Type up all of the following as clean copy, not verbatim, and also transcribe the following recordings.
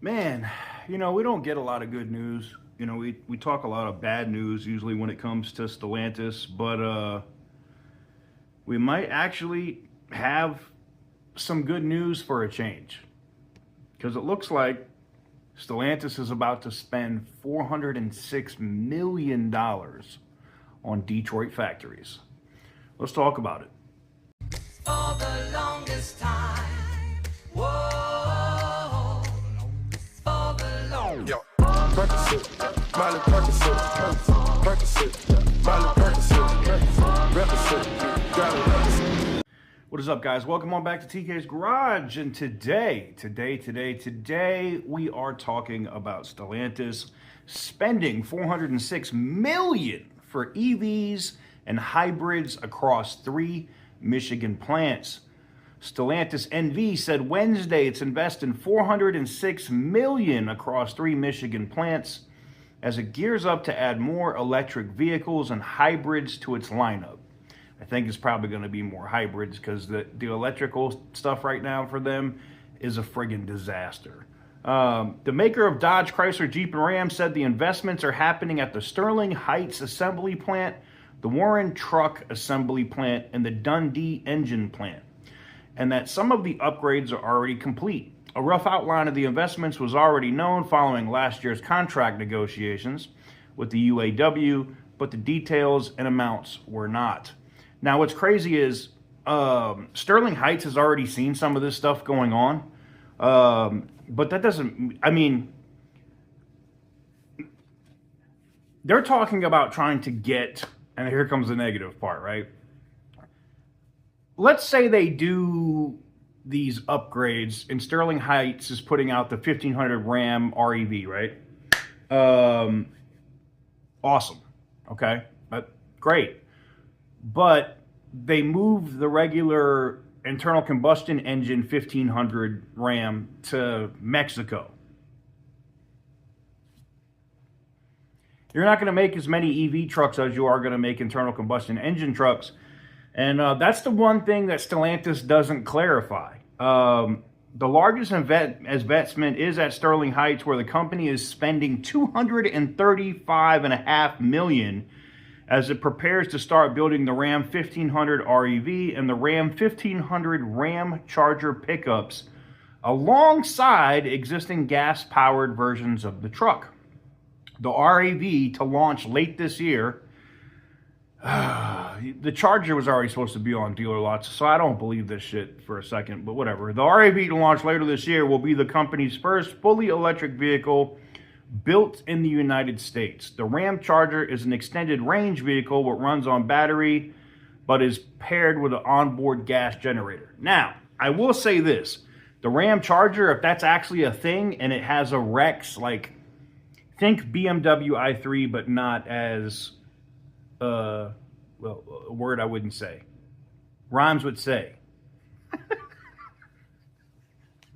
Man, we don't get a lot of good news. We talk a lot of bad news usually when it comes to Stellantis, but we might actually have some good news for a change. Because it looks like Stellantis is about to spend $406 million on Detroit factories. Let's talk about it. For the longest time. Whoa. For the longest Yo, Percocet, Miley Percocet, Percocet, Miley Percocet, represent, gotta represent. What is up, guys? Welcome on back to TK's Garage. And today, we are talking about Stellantis spending $406 million for EVs and hybrids across 3 Michigan plants. Stellantis NV said Wednesday it's investing $406 million across 3 Michigan plants as it gears up to add more electric vehicles and hybrids to its lineup. I think it's probably going to be more hybrids because the electrical stuff right now for them is a friggin' disaster. The maker of Dodge, Chrysler, Jeep, and Ram said the investments are happening at the Sterling Heights Assembly Plant, the Warren Truck Assembly Plant, and the Dundee Engine Plant, and that some of the upgrades are already complete. A rough outline of the investments was already known following last year's contract negotiations with the UAW, but the details and amounts were not. Now, what's crazy is Sterling Heights has already seen some of this stuff going on, but that doesn't, they're talking about trying to get, and here comes the negative part, right? Let's say they do these upgrades and Sterling Heights is putting out the 1500 Ram REV, right? Awesome. Okay. Great. But they moved the regular internal combustion engine 1500 Ram to Mexico. You're not going to make as many EV trucks as you are going to make internal combustion engine trucks. And that's the one thing that Stellantis doesn't clarify. The largest investment is at Sterling Heights, where the company is spending $235.5 million as it prepares to start building the Ram 1500 REV and the Ram 1500 Ram Charger pickups alongside existing gas-powered versions of the truck. The REV to launch late this year. The Charger was already supposed to be on dealer lots, so I don't believe this shit for a second, but whatever. The REV to launch later this year will be the company's first fully electric vehicle built in the United States. The Ram Charger is an extended range vehicle that runs on battery, but is paired with an onboard gas generator. Now, I will say this. The Ram Charger, if that's actually a thing, and it has a Rex, like, think BMW i3, but not as, a word I wouldn't say. Rhymes would say.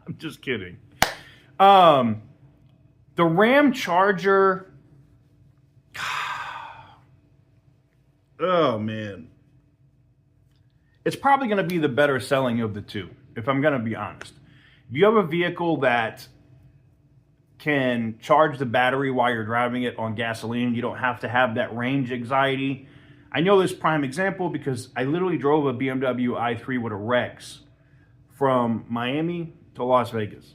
I'm just kidding. The Ram Charger, oh man. It's probably going to be the better selling of the two, if I'm going to be honest. If you have a vehicle that can charge the battery while you're driving it on gasoline, you don't have to have that range anxiety. I know this prime example because I literally drove a BMW i3 with a Rex from Miami to Las Vegas.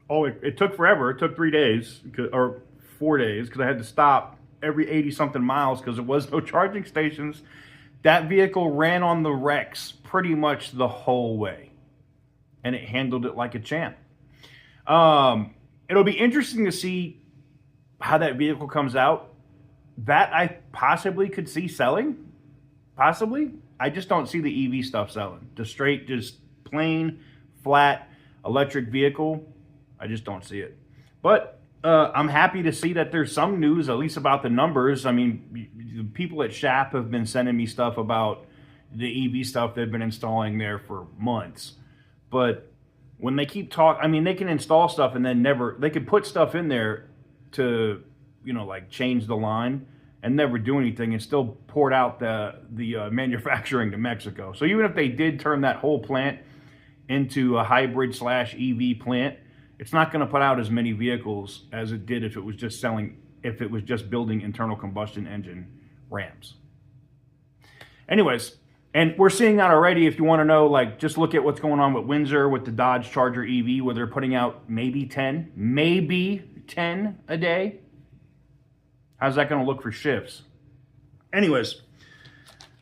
Oh, it took forever. It took 3 days or 4 days because I had to stop every 80-something miles because there was no charging stations. That vehicle ran on the Rex pretty much the whole way, and it handled it like a champ. It'll be interesting to see how that vehicle comes out. That I possibly could see selling. Possibly. I just don't see the EV stuff selling. Just plain, flat, electric vehicle. I just don't see it. But I'm happy to see that there's some news, at least about the numbers. I mean, the people at SHAP have been sending me stuff about the EV stuff they've been installing there for months. But when they keep talking, they can install stuff and then they could put stuff in there to, like change the line and never do anything and still port out the manufacturing to Mexico. So even if they did turn that whole plant into a hybrid / EV plant, It's not going to put out as many vehicles as it did if it was just building internal combustion engine Rams. Anyways, and we're seeing that already. If you want to know, like, just look at what's going on with Windsor with the Dodge Charger EV, where they're putting out maybe 10 a day. How's that going to look for shifts? Anyways,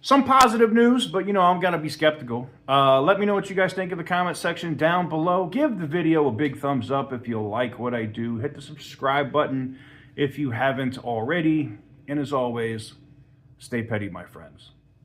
some positive news, but I'm going to be skeptical. Let me know what you guys think in the comment section down below. Give the video a big thumbs up if you like what I do. Hit the subscribe button if you haven't already. And as always, stay petty, my friends.